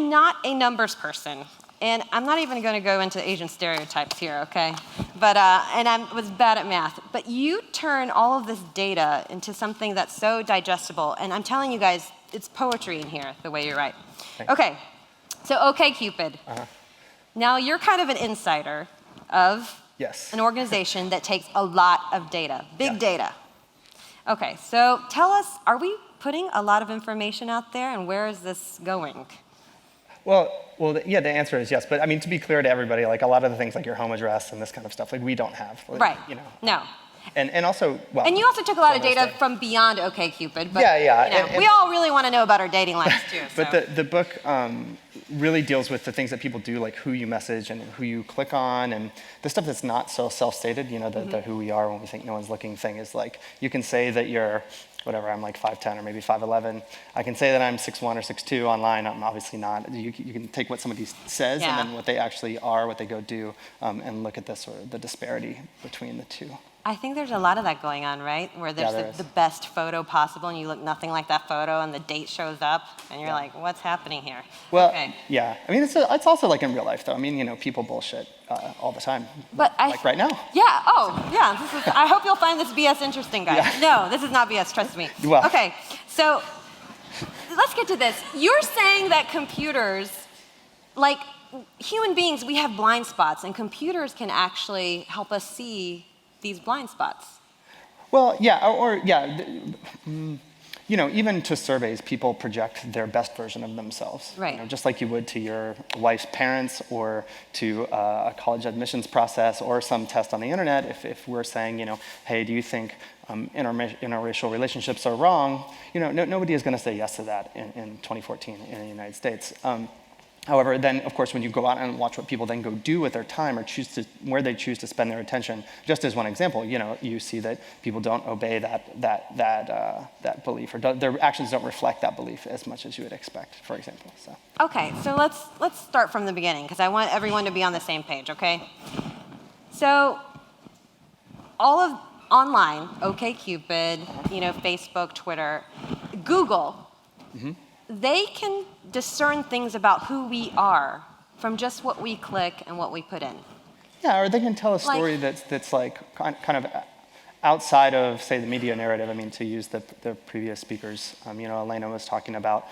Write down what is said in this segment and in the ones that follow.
am not a numbers person. And I'm not even going to go into Asian stereotypes here, okay? But, and I was bad at math. But you turn all of this data into something that's so digestible. And I'm telling you guys, it's poetry in here, the way you write. Thanks. Okay, so OkCupid. Now you're kind of an insider of an organization that takes a lot of data, big data. Okay, so tell us, are we putting a lot of information out there, and where is this going? Well, yeah, the answer is yes. But I mean, to be clear to everybody, like a lot of the things like your home address and this kind of stuff, like we don't have. Like, right. You know. No. And also, well. And you also took a lot of data from beyond OkCupid. But, yeah. You know, and we all really want to know about our dating lives too. But the book really deals with the things that people do, like who you message and who you click on, and the stuff that's not so self-stated. You know, the who we are when we think no one's looking thing is like you can say that you're. Whatever, I'm like 5'10" or maybe 5'11". I can say that I'm 6'1" or 6'2". Online, I'm obviously not. You can take what somebody says and then what they actually are, what they go do, and look at this sort of the disparity between the two. I think there's a lot of that going on, right? Where there's the best photo possible, and you look nothing like that photo, and the date shows up, and you're like, what's happening here? Well, yeah. I mean, it's also like in real life, though. I mean, you know, people bullshit all the time. But like right now. Yeah. Oh, yeah. I hope you'll find this BS interesting, guys. Yeah. No, this is not BS. Trust me. Well. Okay. So let's get to this. You're saying that computers, like human beings, we have blind spots, and computers can actually help us see these blind spots. Well, yeah, you know, even to surveys, people project their best version of themselves. Right. You know, just like you would to your wife's parents or to a college admissions process or some test on the internet. If we're saying, you know, hey, do you think interracial relationships are wrong? You know, nobody is going to say yes to that in 2014 in the United States. However, then, of course, when you go out and watch what people then go do with their time or where they choose to spend their attention, just as one example, you know, you see that people don't obey that belief, or their actions don't reflect that belief as much as you would expect, for example. So. Okay, so let's start from the beginning, because I want everyone to be on the same page, okay? So, all of online, OkCupid, you know, Facebook, Twitter, Google, they can discern things about who we are from just what we click and what we put in. Yeah, or they can tell a story that's like kind of outside of, say, the media narrative. I mean, to use the previous speakers, you know, Elena was talking about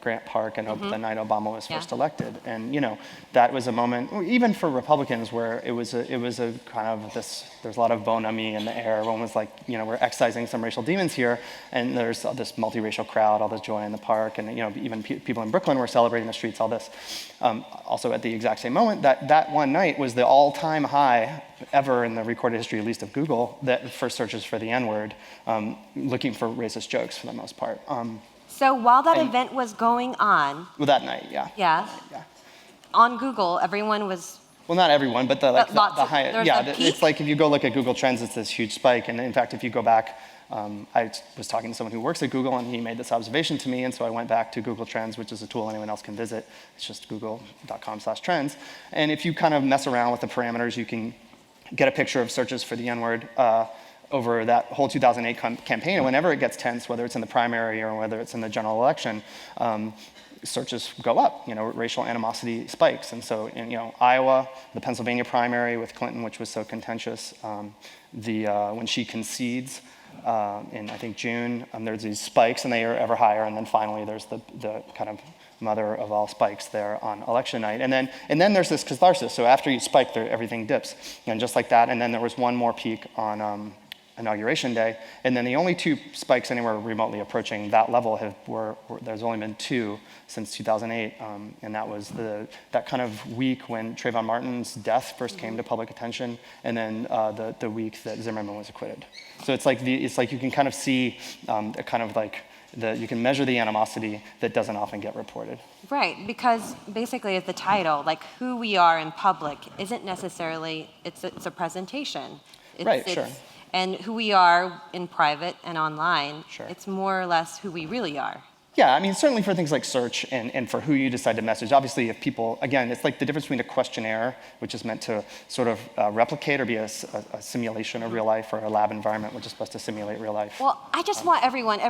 Grant Park and the night Obama was first elected, and you know, that was a moment, even for Republicans, where it was a kind of this. There's a lot of bon ami in the air. Everyone was like, you know, we're excising some racial demons here, and there's this multiracial crowd, all this joy in the park, and you know, even people in Brooklyn were celebrating the streets, all this. Also, at the exact same moment, that one night was the all-time high ever in the recorded history, at least of Google, that for searches for the N-word, looking for racist jokes for the most part. So while that event was going on... Well, that night, yeah. Yeah. On Google, everyone was... Well, not everyone, but the high... Yeah, it's like if you go look at Google Trends, it's this huge spike. And in fact, if you go back, I was talking to someone who works at Google, and he made this observation to me, and so I went back to Google Trends, which is a tool anyone else can visit. It's just google.com/trends. And if you kind of mess around with the parameters, you can get a picture of searches for the N-word over that whole 2008 campaign, and whenever it gets tense, whether it's in the primary or whether it's in the general election, searches go up. You know, racial animosity spikes, and so in Iowa, the Pennsylvania primary with Clinton, which was so contentious, when she concedes in I think June, there's these spikes, and they are ever higher, and then finally there's the kind of mother of all spikes there on election night. And then there's this catharsis. So after you spike, everything dips. And just like that, and then there was one more peak on Inauguration Day. And then the only two spikes anywhere remotely approaching that level there's only been two since 2008. And that was that kind of week when Trayvon Martin's death first came to public attention, and then the week that Zimmerman was acquitted. So it's like you can kind of see a kind of like you can measure the animosity that doesn't often get reported. Right, because basically it's the title, like who we are in public isn't necessarily, it's a presentation. Sure. And who we are in private and online, sure. It's more or less who we really are. Yeah, I mean, certainly for things like search and for who you decide to message. Obviously, if people, again, it's like the difference between a questionnaire, which is meant to sort of replicate or be a simulation of real life, or a lab environment, which is supposed to simulate real life. Well, I just want everyone,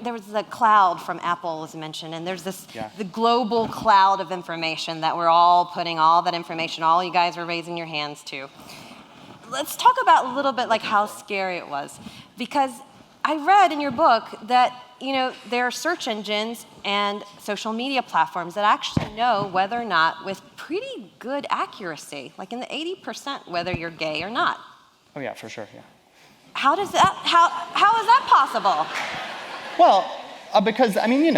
there was the cloud from Apple was mentioned, and there's the global cloud of information that we're all putting all that information, all you guys are raising your hands to. Let's talk about a little bit like how scary it was, because I read in your book that there are search engines and social media platforms that actually know whether or not, with pretty good accuracy, like in the 80%, whether you're gay or not. Oh yeah, for sure, yeah. How is that possible? Well, because, I mean,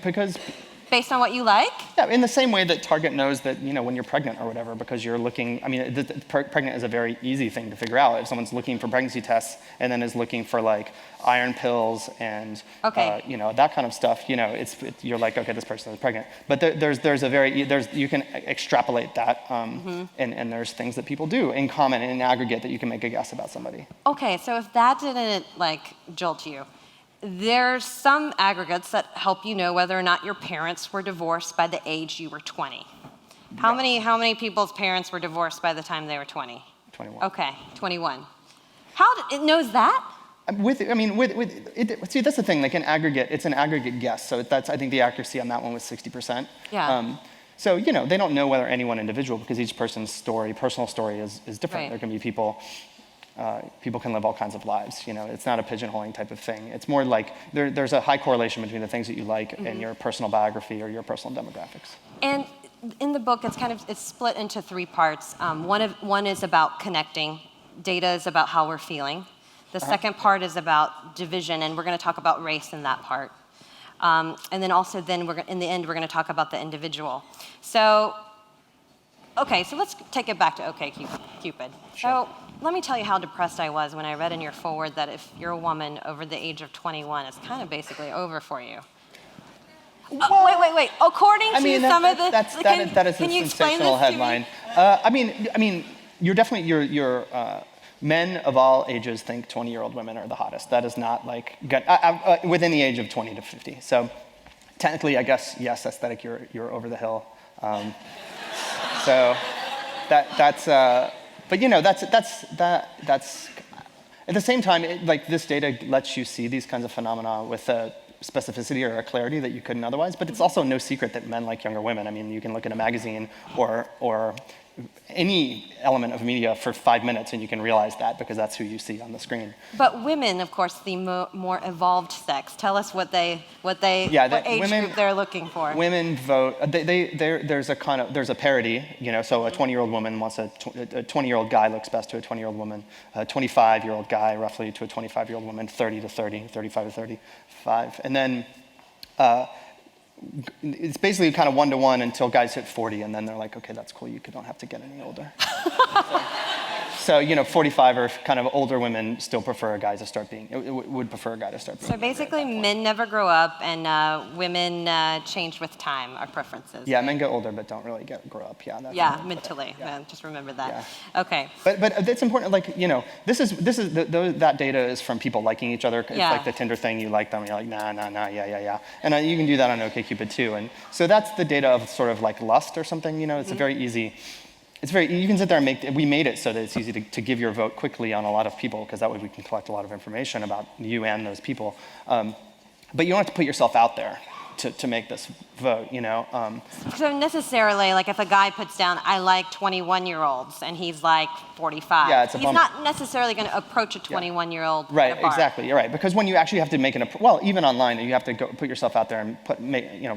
because... Based on what you like? Yeah, in the same way that Target knows that, when you're pregnant or whatever, because you're looking, I mean, pregnant is a very easy thing to figure out. If someone's looking for pregnancy tests and then is looking for like iron pills and, that kind of stuff, you're like, okay, this person is pregnant. But you can extrapolate that, and there's things that people do in common and in aggregate that you can make a guess about somebody. Okay, so if that didn't jolt you, there's some aggregates that help you know whether or not your parents were divorced by the age you were 20. How many people's parents were divorced by the time they were 20? 21. Okay, 21. It knows that? See, that's the thing. Like it's an aggregate guess. So I think the accuracy on that one was 60%. Yeah. So they don't know whether any one individual, because each person's personal story is different. Right. There can be people. People can live all kinds of lives. It's not a pigeonholing type of thing. It's more like there's a high correlation between the things that you like and your personal biography or your personal demographics. And in the book, it's split into 3 parts. One is about connecting. Data is about how we're feeling. The second part is about division, and we're going to talk about race in that part. And then also, in the end, we're going to talk about the individual. So, okay, so let's take it back to OkCupid. Sure. So let me tell you how depressed I was when I read in your foreword that if you're a woman over the age of 21, it's kind of basically over for you. Wait. According to some of the... That is a sensational headline. You're definitely... Men of all ages think 20-year-old women are the hottest. That is not within the age of 20 to 50. So technically, I guess, yes, aesthetic, you're over the hill. So that's at the same time, this data lets you see these kinds of phenomena with a specificity or a clarity that you couldn't otherwise. But it's also no secret that men like younger women. I mean, you can look at a magazine or any element of media for 5 minutes and you can realize that, because that's who you see on the screen. But women, of course, the more evolved sex. Tell us what age group they're looking for. Women vote. There's a parity. So a 20-year-old woman wants a 20-year-old guy looks best to a 20-year-old woman. A 25-year-old guy roughly to a 25-year-old woman. 30 to 30, 35 to 35, and then. It's basically kind of 1-to-1 until guys hit 40, and then they're like, okay, that's cool, you don't have to get any older. So 45 or kind of older women still prefer a guy to start being, would prefer a guy to start being. So basically men never grow up, and women change with time, our preferences. Yeah, men get older, but don't really grow up. Yeah, mentally. Yeah. Just remember that. Yeah. Okay. But it's important, that data is from people liking each other. It's like the Tinder thing, you like them, and you're like, nah, yeah. And you can do that on OkCupid too. And so that's the data of sort of like lust or something, it's a very easy... you can sit there and we made it so that it's easy to give your vote quickly on a lot of people, because that way we can collect a lot of information about you and those people. But you don't have to put yourself out there to make this vote, So necessarily, like if a guy puts down, I like 21-year-olds, and he's like 45, he's not necessarily going to approach a 21-year-old. Right, exactly, you're right. Because when you actually have to make even online, you have to go put yourself out there and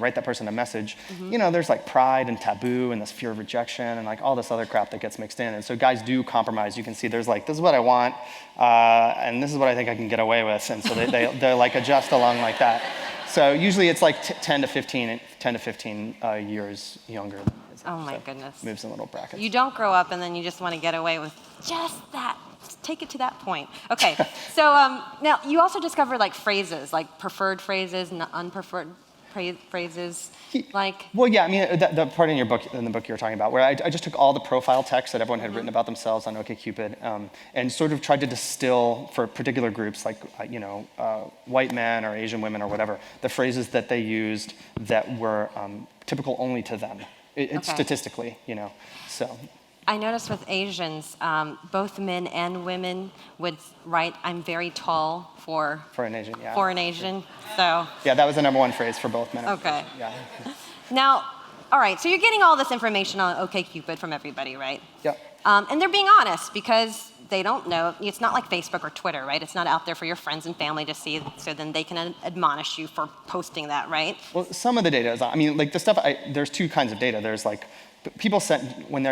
write that person a message. There's like pride and taboo and this fear of rejection and like all this other crap that gets mixed in. And so guys do compromise. You can see there's like, this is what I want, and this is what I think I can get away with. And so they like adjust along like that. So usually it's like 10 to 15 years younger. Oh my goodness. Moves in little brackets. You don't grow up and then you just want to get away with just that. Just take it to that point. Okay. So now you also discovered like phrases, like preferred phrases and unpreferred. phrases like? Well, yeah, I mean, the part in the book you were talking about, where I just took all the profile text that everyone had written about themselves on OkCupid, and sort of tried to distill for particular groups, like, white men or Asian women or whatever, the phrases that they used that were typical only to them, statistically, so. I noticed with Asians, both men and women would write, "I'm very tall" for an Asian, yeah. For an Asian, so. Yeah, that was the #1 phrase for both men and women. Okay. Yeah. Now, all right, so you're getting all this information on OkCupid from everybody, right? Yep. And they're being honest because they don't know. It's not like Facebook or Twitter, right? It's not out there for your friends and family to see, so then they can admonish you for posting that, right? Well, some of the data is, like the stuff, there's two kinds of data. There's like, people when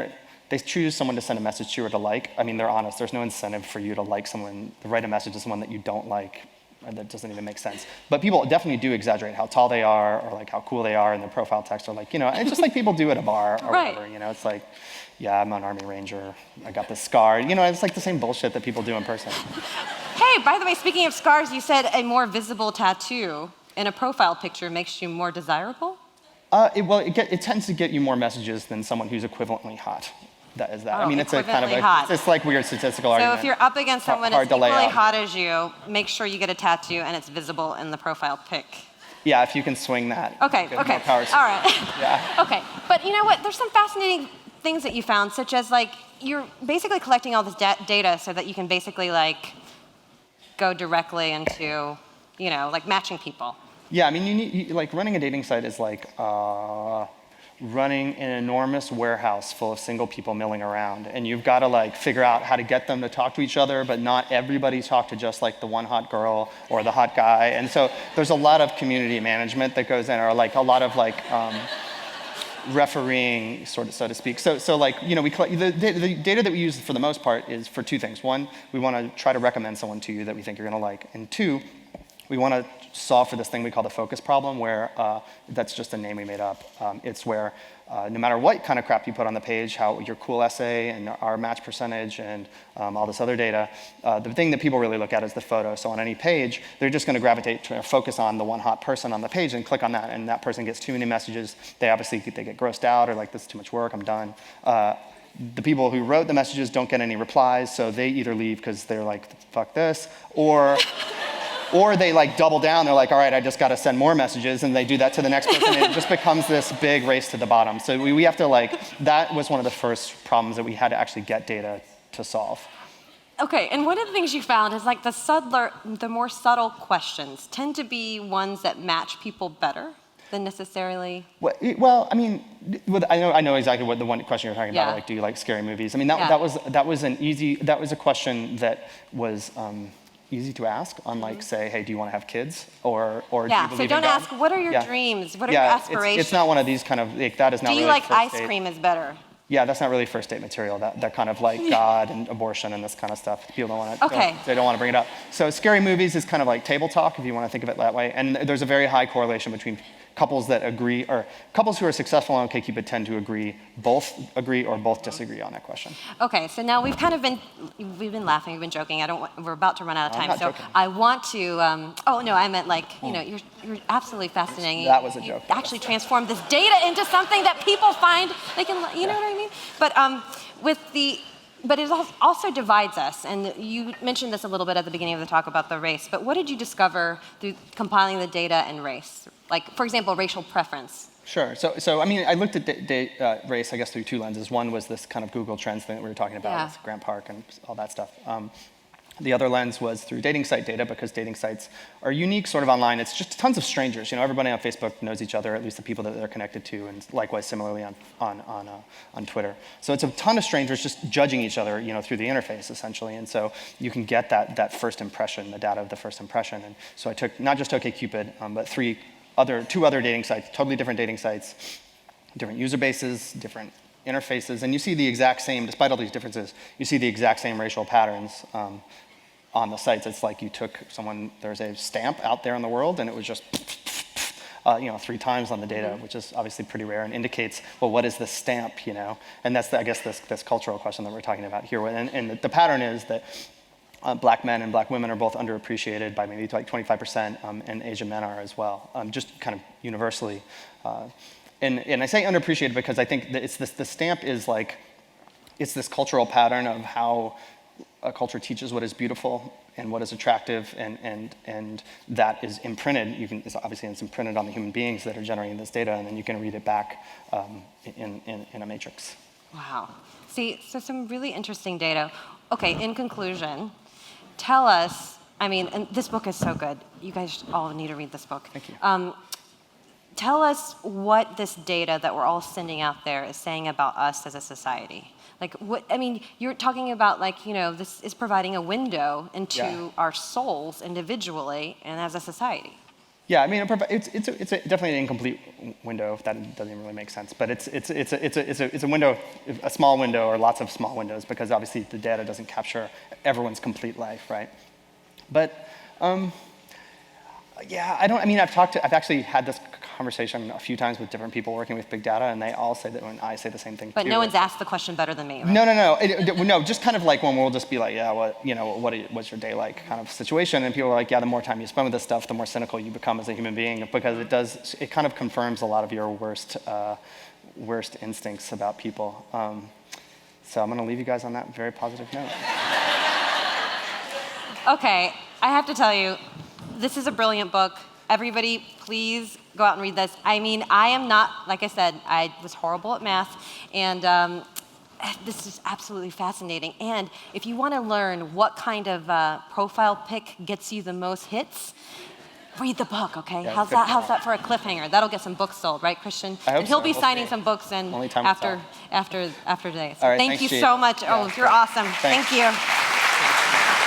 they choose someone to send a message to or to like, they're honest. There's no incentive for you to like someone, to write a message to someone that you don't like, or that doesn't even make sense. But people definitely do exaggerate how tall they are, or like how cool they are in their profile text, or like, it's just like people do at a bar or right. whatever, it's like, yeah, I'm an Army Ranger, I got this scar. It's like the same bullshit that people do in person. Hey, by the way, speaking of scars, you said a more visible tattoo in a profile picture makes you more desirable? It tends to get you more messages than someone who's equivalently hot. That is that. Oh, it's a kind of hot. it's like weird statistical argument. So if you're up against someone that's equally hot as you, make sure you get a tattoo and it's visible in the profile pic. Yeah, if you can swing that. Okay. More power to you. All right. Yeah. Okay, but you know what? There's some fascinating things that you found, such as like you're basically collecting all this data so that you can basically like go directly into, like matching people. Yeah, like running a dating site is like running an enormous warehouse full of single people milling around, and you've got to like figure out how to get them to talk to each other, but not everybody talk to just like the one hot girl or the hot guy. And so there's a lot of community management that goes in, or like a lot of like refereeing, so to speak. So like, we collect the data that we use for the most part is for two things. One, we want to try to recommend someone to you that we think you're going to like, and two, we want to solve for this thing we call the focus problem, where that's just a name we made up. It's where no matter what kind of crap you put on the page, how your cool essay and our match percentage and all this other data, the thing that people really look at is the photo. So on any page, they're just going to gravitate to focus on the one hot person on the page and click on that, and that person gets too many messages. They get grossed out, or like, this is too much work, I'm done. The people who wrote the messages don't get any replies, so they either leave because they're like, fuck this, or they like double down, they're like, all right, I just got to send more messages, and they do that to the next person, and it just becomes this big race to the bottom. So we have to that was one of the first problems that we had to actually get data to solve. Okay, and one of the things you found is like the more subtle questions tend to be ones that match people better than necessarily. Well, I know exactly what the one question you're talking about. Like, do you like scary movies? That was a question that was easy to ask on, like, say, hey, do you want to have kids, or do you believe in God? So don't ask, what are your dreams? What are your aspirations? It's not one of these kind of, like, that is not really. Do you like ice cream is better? Yeah, that's not really first date material. That kind of like God and abortion and this kind of stuff. People don't want to. They don't want to bring it up. So scary movies is kind of like table talk, if you want to think of it that way. And there's a very high correlation between couples that agree, or couples who are successful on OkCupid tend to both agree or both disagree on that question. Okay, so now we've been laughing, we've been joking. We're about to run out of time. I'm not joking. I want to. I meant like, you're absolutely fascinating. That was a joke. You actually transformed this data into something that people find they can. You know what I mean? But it also divides us, and you mentioned this a little bit at the beginning of the talk about the race, but what did you discover through compiling the data and race? Like, for example, racial preference. Sure. So I looked at race, I guess, through two lenses. One was this kind of Google Trends thing that we were talking about, with Grant Park and all that stuff. The other lens was through dating site data, because dating sites are unique sort of online. It's just tons of strangers. Everybody on Facebook knows each other, at least the people that they're connected to, and likewise similarly on Twitter. So it's a ton of strangers just judging each other, through the interface essentially. And so you can get that first impression, the data of the first impression. And so I took not just OkCupid, but two other dating sites, totally different dating sites, different user bases, different interfaces, and you see the exact same, despite all these differences, you see the exact same racial patterns on the sites. It's like you took there's a stamp out there in the world, and it was just 3 times on the data, which is obviously pretty rare and indicates, well, what is this stamp, And that's, I guess, this cultural question that we're talking about here. And the pattern is that Black men and black women are both underappreciated by maybe like 25%, and Asian men are as well, just kind of universally. And I say underappreciated because I think that the stamp is like, it's this cultural pattern of how a culture teaches what is beautiful and what is attractive, and that is imprinted. It's imprinted on the human beings that are generating this data, and then you can read it back in a matrix. Wow. See, so some really interesting data. Okay, in conclusion, tell us, I mean, and this book is so good. You guys all need to read this book. Thank you. Tell us what this data that we're all sending out there is saying about us as a society. Like, what, I mean, you're talking about, like, you know, this is providing a window into our souls individually and as a society. Yeah, I mean, it's definitely an incomplete window, if that doesn't really make sense. But it's a window, a small window, or lots of small windows, because obviously the data doesn't capture everyone's complete life, right? But yeah, I've actually had this conversation a few times with different people working with big data, and they all say that when I say the same thing. But no one's asked the question better than me, right? No, just kind of like when we'll just be like, yeah, what's your day like kind of situation, and people are like, yeah, the more time you spend with this stuff, the more cynical you become as a human being, because it kind of confirms a lot of your worst instincts about people. So I'm going to leave you guys on that very positive note. Okay, I have to tell you, this is a brilliant book. Everybody, please go out and read this. I mean, I am not, like I said, I was horrible at math, and this is absolutely fascinating. And if you want to learn what kind of profile pic gets you the most hits, read the book, okay? Yeah, how's that for a cliffhanger? That'll get some books sold, right, Christian? I hope and he'll so. be signing some books in after today. So All right, thank you Chief. so much. Yeah. Oh, you're awesome. Thanks. Thank you.